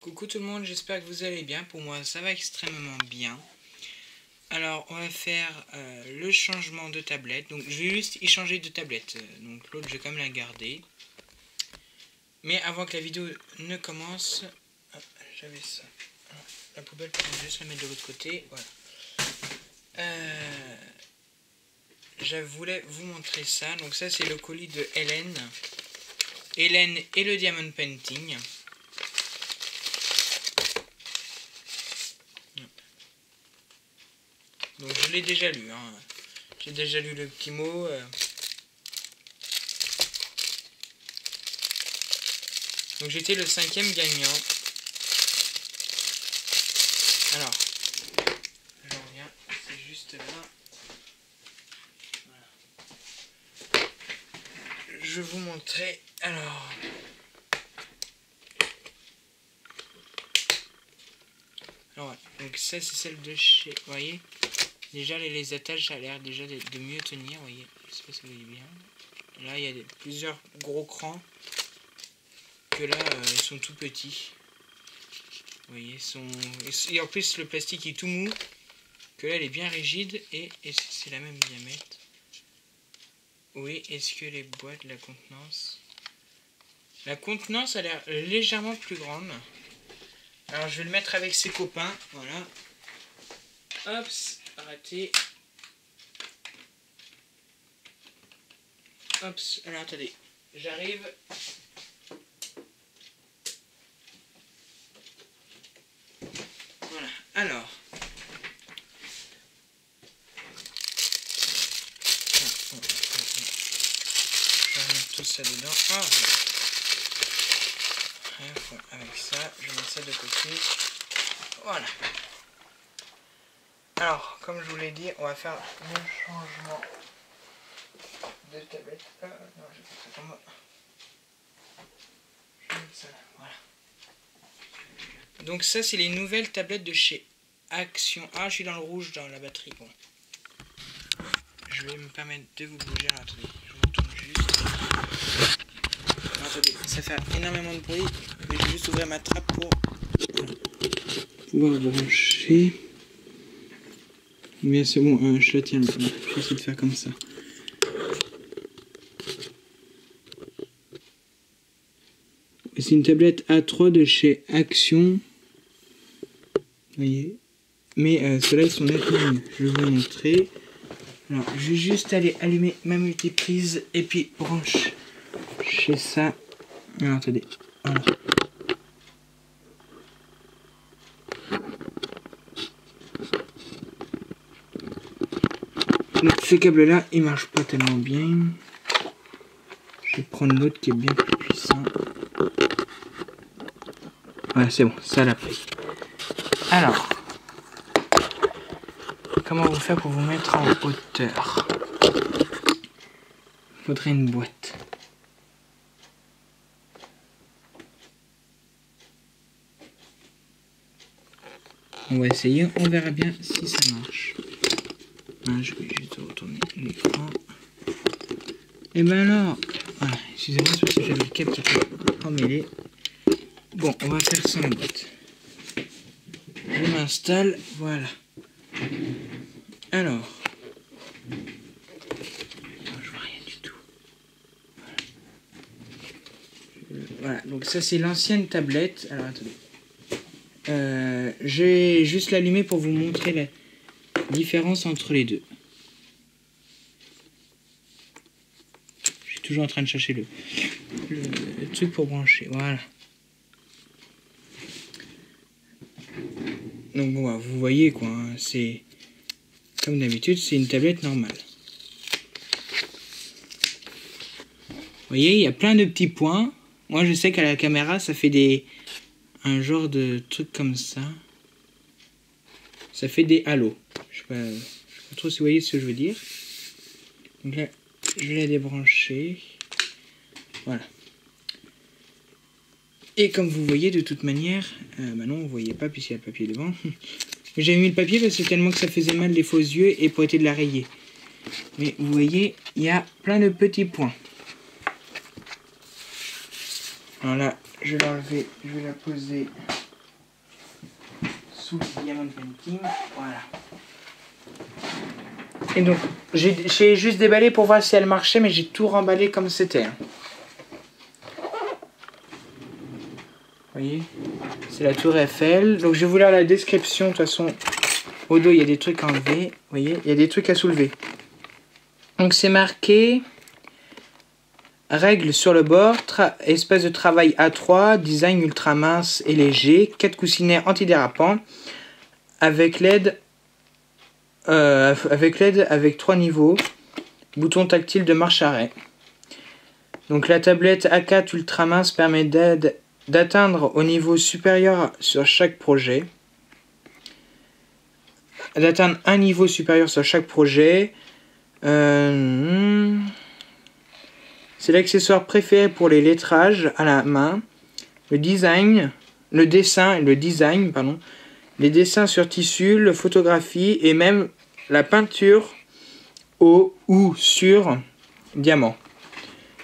Coucou tout le monde, j'espère que vous allez bien. Pour moi ça va extrêmement bien. Alors on va faire le changement de tablette. Donc je vais juste y changer de tablette. Donc l'autre je vais quand même la garder. Mais avant que la vidéo ne commence, j'avais ça. Alors, la poubelle, je vais juste la mettre de l'autre côté. Voilà. Je voulais vous montrer ça. Donc ça c'est le colis de Hélène. Hélène et le Diamond Painting. Donc je l'ai déjà lu, hein. J'ai déjà lu le petit mot. Donc j'étais le 5e gagnant. Alors, j'en reviens, c'est juste là. Voilà. Je vais vous montrer. Alors, donc ça c'est celle de chez. Vous voyez? Déjà les attaches, ça a l'air déjà de mieux tenir, vous voyez, je sais pas si vous voyez bien. Là, il y a plusieurs gros crans que là, ils sont tout petits. Vous voyez, et en plus le plastique est tout mou, que là, il est bien rigide et c'est la même diamètre. Oui, est-ce que les boîtes, la contenance a l'air légèrement plus grande. Alors, je vais le mettre avec ses copains, voilà. Hop. Arrêtez. Hop, alors attendez, j'arrive. Voilà, alors. Je vais mettre tout ça dedans. Ah, avec ça, je mets ça de côté. Voilà. Alors, comme je vous l'ai dit, on va faire le changement de tablette. Non, je vais faire ça comme moi. Je vais mettre ça là, voilà. Donc ça, c'est les nouvelles tablettes de chez Action. Ah, je suis dans le rouge dans la batterie. Bon. Je vais me permettre de vous bouger. Alors, attendez, je vous tourne juste. Non, attendez, ça fait énormément de bruit. Mais je vais juste ouvrir ma trappe pour pouvoir brancher. Mais c'est bon, je la tiens. Je vais essayer de faire comme ça. C'est une tablette A3 de chez Action. Vous voyez. Mais ceux-là, ils sont nettement mieux. Je vais vous montrer. Alors, je vais juste aller allumer ma multiprise et puis brancher ça. Alors, attendez. Voilà. Donc, ce câble-là, il marche pas tellement bien. Je vais prendre l'autre qui est bien plus puissant. Voilà, c'est bon, ça l'a pris. Alors, comment vous faire pour vous mettre en hauteur? Il faudrait une boîte. On va essayer, on verra bien si ça marche. Ah, je vais juste retourner l'écran. Et ben alors, voilà, excusez-moi, c'est parce que j'avais le câble qui était emmêlé. Bon, on va faire sans boîte. Je m'installe, voilà. Alors, je vois rien du tout. Voilà, donc ça c'est l'ancienne tablette. Alors attendez. Je vais juste l'allumer pour vous montrer la différence entre les deux. Je suis toujours en train de chercher le truc pour brancher. Voilà. Donc bon, vous voyez quoi, hein, c'est comme d'habitude, c'est une tablette normale. Vous voyez, il y a plein de petits points. Moi, je sais qu'à la caméra, ça fait un genre de truc comme ça. Ça fait des halos. Je sais pas trop si vous voyez ce que je veux dire. Donc là, je vais la débrancher. Voilà. Et comme vous voyez, de toute manière, bah non, vous voyez pas puisqu'il y a le papier devant. J'avais mis le papier parce que tellement que ça faisait mal les faux yeux et pour éviter de la rayer. Mais vous voyez, il y a plein de petits points. Alors là, je vais l'enlever, je vais la poser sous Diamond Painting. Voilà. Et donc, j'ai juste déballé pour voir si elle marchait, mais j'ai tout remballé comme c'était. Hein. Vous voyez, c'est la tour Eiffel. Donc, je vais vous lire la description. De toute façon, au dos, il y a des trucs à enlever. Vous voyez, il y a des trucs à soulever. Donc, c'est marqué... Règles sur le bord, espace de travail A3, design ultra mince et léger, 4 coussinets antidérapants, avec LED avec 3 niveaux, bouton tactile de marche arrêt. Donc la tablette A4 ultra mince permet d'atteindre au niveau supérieur sur chaque projet. D'atteindre un niveau supérieur sur chaque projet. C'est l'accessoire préféré pour les lettrages à la main, le dessin et le design, pardon, les dessins sur tissu, la photographie et même la peinture au ou sur diamant.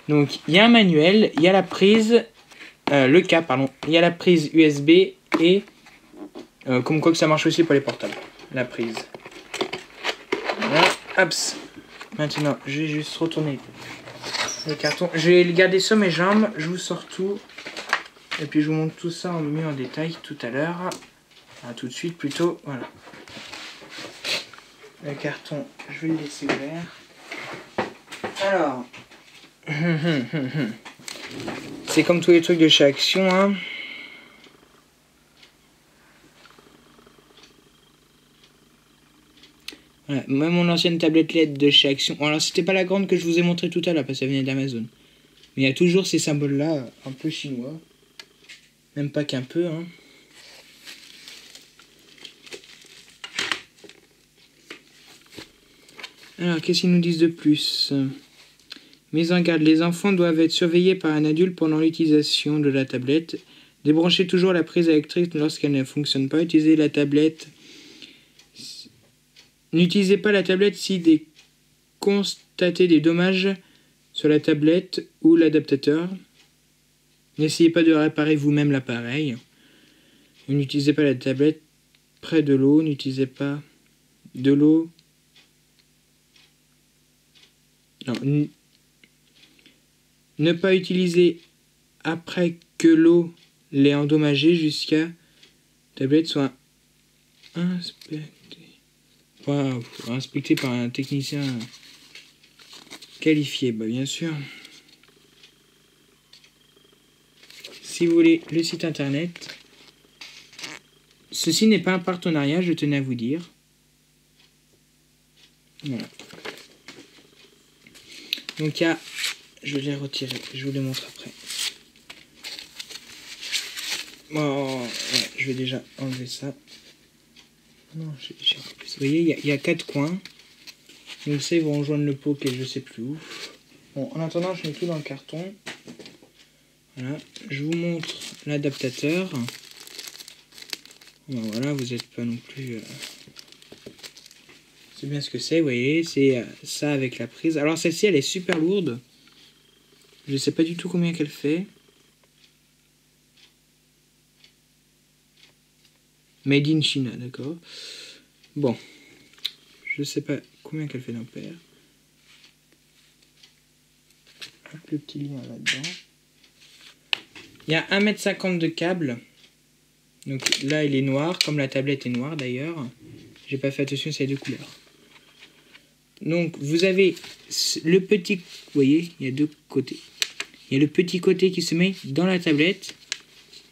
Donc il y a un manuel, il y a la prise, le câble, pardon, il y a la prise USB et comme quoi que ça marche aussi pour les portables, la prise. Voilà, hop. Maintenant, je vais juste retourner le carton. Je vais garder sur mes jambes, je vous sors tout. Et puis je vous montre tout ça mieux en détail tout à l'heure. Enfin, tout de suite plutôt, voilà. Le carton, je vais le laisser ouvert. Alors, c'est comme tous les trucs de chez Action, hein. Voilà, même mon ancienne tablette LED de chez Action. Alors c'était pas la grande que je vous ai montré tout à l'heure parce que ça venait d'Amazon. Mais il y a toujours ces symboles là, un peu chinois. Même pas qu'un peu, hein. Alors qu'est-ce qu'ils nous disent de plus? Mise en garde, les enfants doivent être surveillés par un adulte pendant l'utilisation de la tablette. Débranchez toujours la prise électrique lorsqu'elle ne fonctionne pas. Utilisez la tablette. N'utilisez pas la tablette si constatez des dommages sur la tablette ou l'adaptateur. N'essayez pas de réparer vous-même l'appareil. N'utilisez pas la tablette près de l'eau. N'utilisez pas de l'eau. Non. Ne pas utiliser après que l'eau l'ait endommagée jusqu'à la tablette soit inspectée par un technicien qualifié, bah bien sûr. Si vous voulez le site internet, ceci n'est pas un partenariat, je tenais à vous dire. Voilà. Donc il y a, je vais les retirer, je vous les montre après. Oh, ouais, je vais déjà enlever ça. Non, vous voyez, il y a 4 coins. Donc ça, ils vont rejoindre le pot qui est je sais plus où. Bon, en attendant, je mets tout dans le carton. Voilà, je vous montre l'adaptateur. Bon, voilà, vous n'êtes pas non plus... C'est bien ce que c'est, vous voyez, c'est ça avec la prise. Alors celle-ci, elle est super lourde. Je sais pas du tout combien qu'elle fait. Made in China, d'accord. Bon, je sais pas combien qu'elle fait d'ampères. Hop, le petit lien là-dedans. Il y a 1,50 m de câble. Donc là, il est noir, comme la tablette est noire d'ailleurs. J'ai pas fait attention, c'est les deux couleurs. Donc vous avez le petit, vous voyez, il y a deux côtés. Il y a le petit côté qui se met dans la tablette.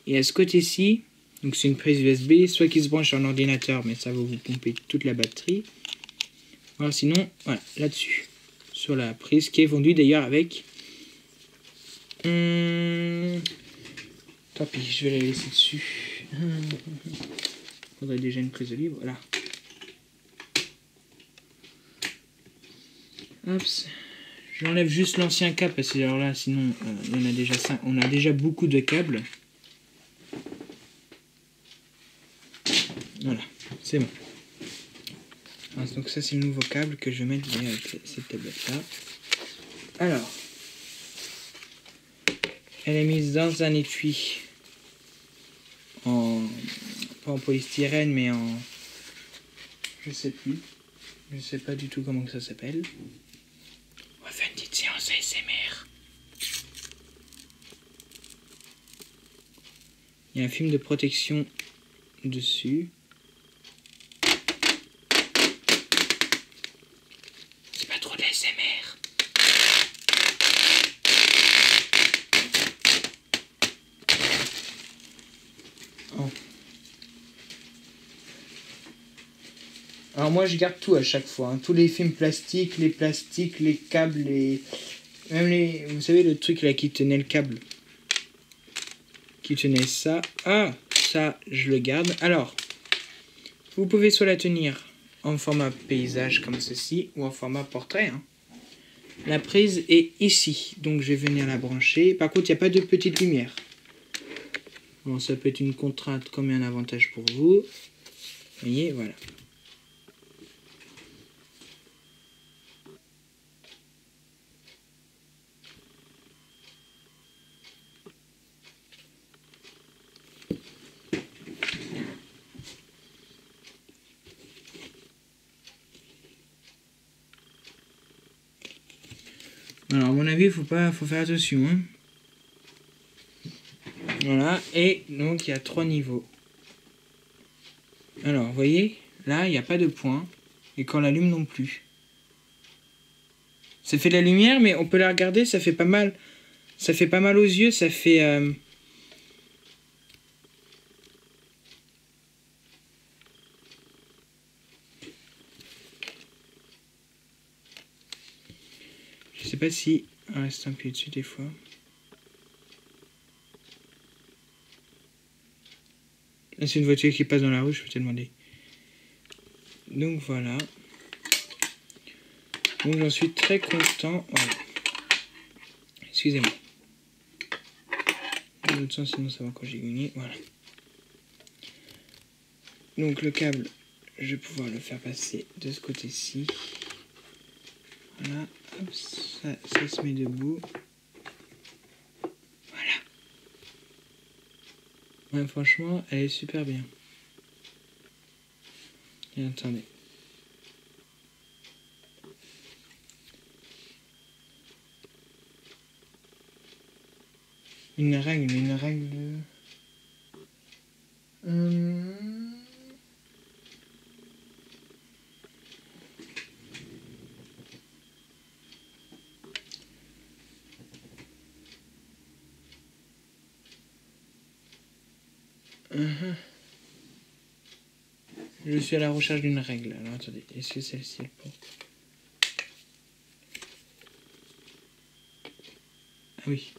Et à ce côté-ci, donc c'est une prise USB, soit qui se branche sur un ordinateur, mais ça va vous pomper toute la batterie. Alors sinon, voilà, là-dessus. Sur la prise qui est vendue d'ailleurs avec... Tant pis, je vais la laisser dessus. Faudrait déjà une prise de livre, voilà. Hop, j'enlève juste l'ancien câble parce que alors là, sinon, il y en a déjà 5. On a déjà beaucoup de câbles. Voilà, c'est bon. Alors, donc ça, c'est le nouveau câble que je vais mettre avec cette tablette-là. Alors, elle est mise dans un étui en pas en polystyrène, mais en... Je sais plus. Je sais pas du tout comment que ça s'appelle. On va faire une petite séance ASMR. Il y a un film de protection dessus. C'est pas trop de l'ASMR. Oh. Alors moi je garde tout à chaque fois, hein. Tous les films plastiques, les câbles, même les... Vous savez le truc là qui tenait le câble, qui tenait ça. Ah, ça je le garde. Alors, vous pouvez soit la tenir en format paysage comme ceci, ou en format portrait, hein. La prise est ici, donc je vais venir la brancher. Par contre il n'y a pas de petite lumière. Bon, ça peut être une contrainte comme un avantage pour vous. Vous voyez, voilà. Alors, à mon avis, faut faire attention, hein. Voilà, et donc il y a 3 niveaux. Alors, vous voyez, là, il n'y a pas de point, et quand on l'allume non plus. Ça fait de la lumière, mais on peut la regarder, ça fait pas mal. Ça fait pas mal aux yeux, ça fait... Je sais pas si... on reste un peu dessus des fois. Là, c'est une voiture qui passe dans la rue, je peux te demander. Donc voilà. Donc j'en suis très content. Voilà. Excusez-moi. Dans l'autre sens, sinon ça va quand j'ai gagné. Voilà. Donc le câble, je vais pouvoir le faire passer de ce côté-ci. Voilà. Hop, ça se met debout. Voilà. Ouais, franchement, elle est super bien. Et attendez. Une règle... Je suis à la recherche d'une règle. Alors attendez, est-ce que celle-ci est pour... Ah oui.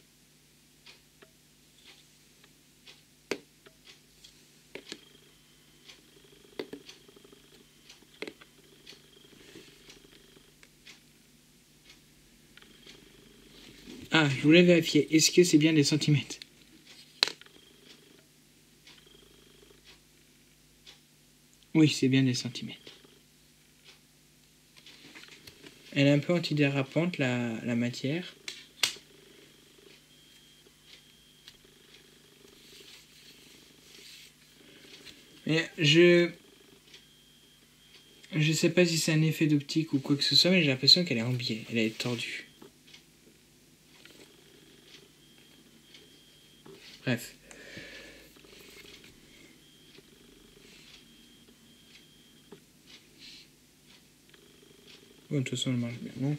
Ah, je voulais vérifier. Est-ce que c'est bien des centimètres? Oui, c'est bien des centimètres. Elle est un peu antidérapante, la matière. Mais je sais pas si c'est un effet d'optique ou quoi que ce soit, mais j'ai l'impression qu'elle est en biais. Elle est tordue. Bref. Bon, de toute façon, elle marche bien. Donc,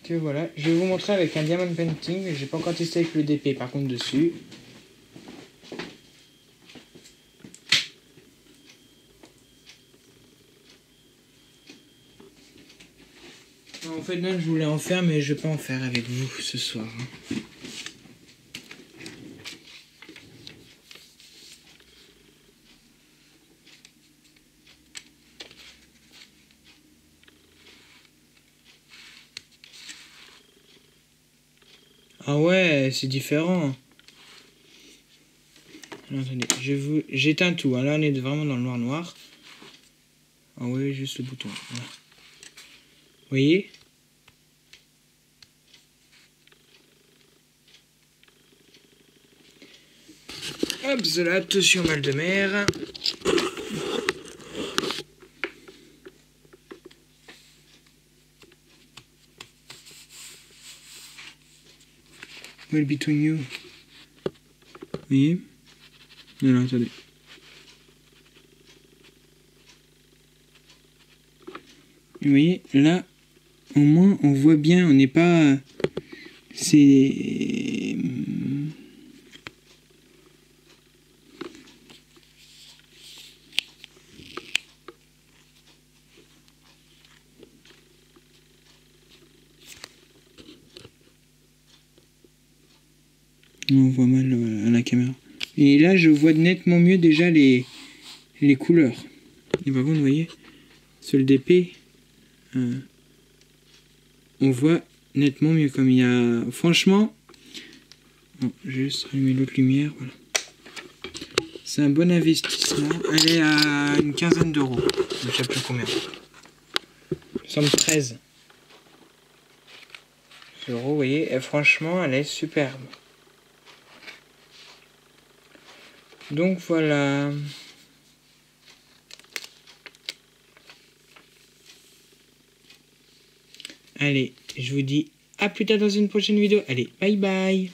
que voilà. Je vais vous montrer avec un diamond painting. J'ai pas encore testé avec le DP, par contre, dessus. En fait, là, je voulais en faire, mais je vais pas en faire avec vous ce soir. Hein. Ah ouais, c'est différent. Alors, attendez, j'éteins tout. Hein. Là, on est vraiment dans le noir. Ah ouais, juste le bouton. Voilà. Vous voyez? Hop, là, attention mal de mer. Well between you. Vous voyez? Non, attendez. Vous voyez, là, au moins, on voit bien, on n'est pas... C'est... On voit mal à la caméra. Et là, je vois nettement mieux déjà les couleurs. Et par contre, vous voyez, sur le DP, on voit nettement mieux. Comme il y a... Franchement, bon, je vais juste allumer l'autre lumière. Voilà. C'est un bon investissement. Elle est à une quinzaine d'euros. Je ne sais plus combien. Il me semble 13 euros, vous voyez. Et franchement, elle est superbe. Donc voilà. Allez, je vous dis à plus tard dans une prochaine vidéo. Allez, bye bye.